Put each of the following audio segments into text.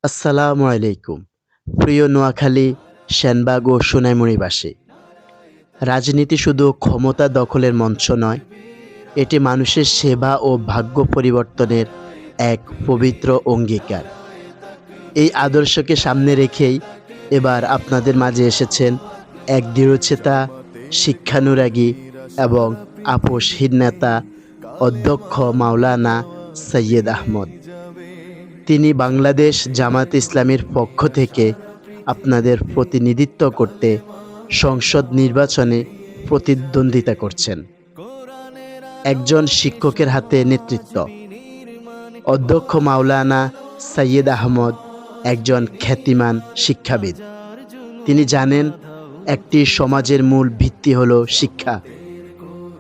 আসসালামু আলাইকুম। প্রিয় নোয়াখালী, সেনবাগ ও সোনাইমুড়িবাসী। রাজনীতি শুধু ক্ষমতা দখলের মঞ্চ নয়, এটি মানুষের সেবা ও ভাগ্য পরিবর্তনের এক পবিত্র অঙ্গীকার। এই আদর্শকে সামনে রেখেই এবার আপনাদের মাঝে এসেছেন এক দৃঢ়চেতা, শিক্ষানুরাগী এবং আপোষহীন নেতা অধ্যক্ষ মাওলানা সৈয়দ আহমদ। তিনি বাংলাদেশ জামাত ইসলামীর পক্ষ থেকে আপনাদের প্রতিনিধিত্ব করতে সংসদ নির্বাচনে প্রতিদ্বন্দ্বিতা করছেন। একজন শিক্ষকের হাতে নেতৃত্ব। অধ্যক্ষ মাওলানা সৈয়দ আহমদ একজন খ্যাতিমান শিক্ষাবিদ। তিনি জানেন একটি সমাজের মূল ভিত্তি হলো শিক্ষা।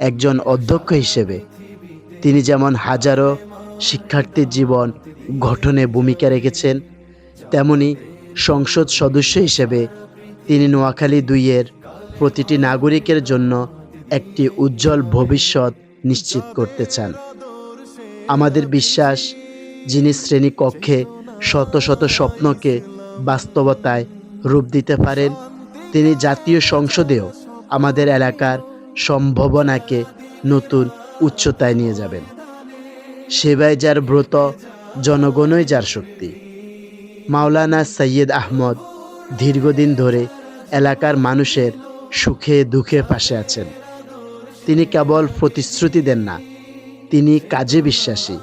একজন অধ্যক্ষ হিসেবে তিনি যেমন হাজারো শিক্ষার্থীর জীবন গঠনে ভূমিকা রেখেছেন, তেমনি সংসদ সদস্য হিসেবে তিনি নোয়াখালী ২-এর প্রতিটি নাগরিকের জন্য একটি উজ্জ্বল ভবিষ্যৎ নিশ্চিত করতে চান। আমাদের বিশ্বাস, যিনি শ্রেণীকক্ষে শত শত স্বপ্নকে বাস্তবতায় রূপ দিতে পারেন, তিনি জাতীয় সংসদেও আমাদের এলাকার সম্ভাবনাকে নতুন উচ্চতায় নিয়ে যাবেন। সেবায় যার ব্রত, জনগণই যার শক্তি। মাওলানা সৈয়দ আহমদ দীর্ঘদিন ধরে এলাকার মানুষের সুখে দুঃখে পাশে আছেন। তিনি কেবল প্রতিশ্রুতি দেন না, তিনি কাজে বিশ্বাসী।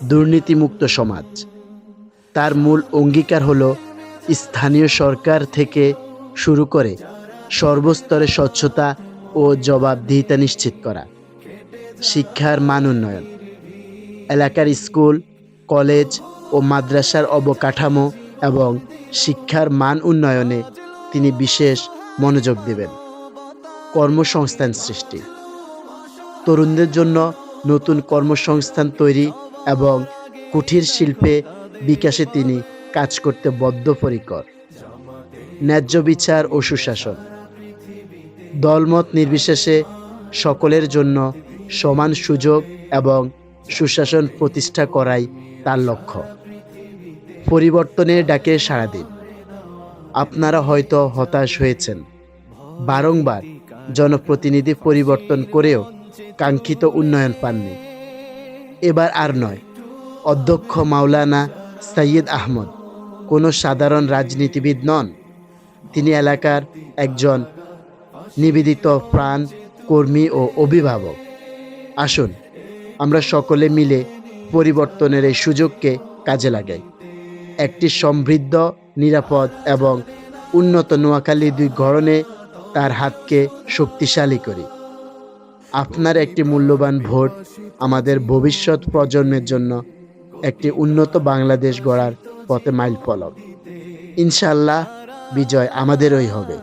দুর্নীতিমুক্ত সমাজ তার মূল অঙ্গীকার হলো স্থানীয় সরকার থেকে শুরু করে সর্বস্তরে স্বচ্ছতা ও জবাবদিহিতা নিশ্চিত করা। শিক্ষার মান উন্নয়ন, এলাকার স্কুল, কলেজ ও মাদ্রাসার অবকাঠামো এবং শিক্ষার মান উন্নয়নে তিনি বিশেষ মনোযোগ দেবেন। কর্মসংস্থান সৃষ্টি, তরুণদের জন্য নতুন কর্মসংস্থান তৈরি এবং কুটির শিল্পে বিকাশে তিনি কাজ করতে বদ্ধপরিকর। ন্যায্য বিচার ও সুশাসন, দলমত নির্বিশেষে সকলের জন্য সমান সুযোগ এবং সুশাসন প্রতিষ্ঠা করাই তার লক্ষ্য। পরিবর্তনের ডাকে সাড়া দিন। আপনারা হয়তো হতাশ হয়েছেন, বারংবার জনপ্রতিনিধি পরিবর্তন করেও কাঙ্ক্ষিত উন্নয়ন পাননি। এবার আর নয়। অধ্যক্ষ মাওলানা সৈয়দ আহমদ কোনো সাধারণ রাজনীতিবিদ নন, তিনি এলাকার একজন নিবেদিত প্রাণ কর্মী ও অভিভাবক। আসুন আমরা সকলে মিলে পরিবর্তনের এই সুযোগকে কাজে লাগাই। একটি সমৃদ্ধ, নিরাপদ এবং উন্নত নোয়াখালী ২ গড়নে তার হাতকে শক্তিশালী করি। আপনার একটি মূল্যবান ভোট আমাদের ভবিষ্যৎ প্রজন্মের জন্য একটি উন্নত বাংলাদেশ গড়ার পথে মাইলফলক। ইনশাআল্লাহ বিজয় আমাদেরই হবে।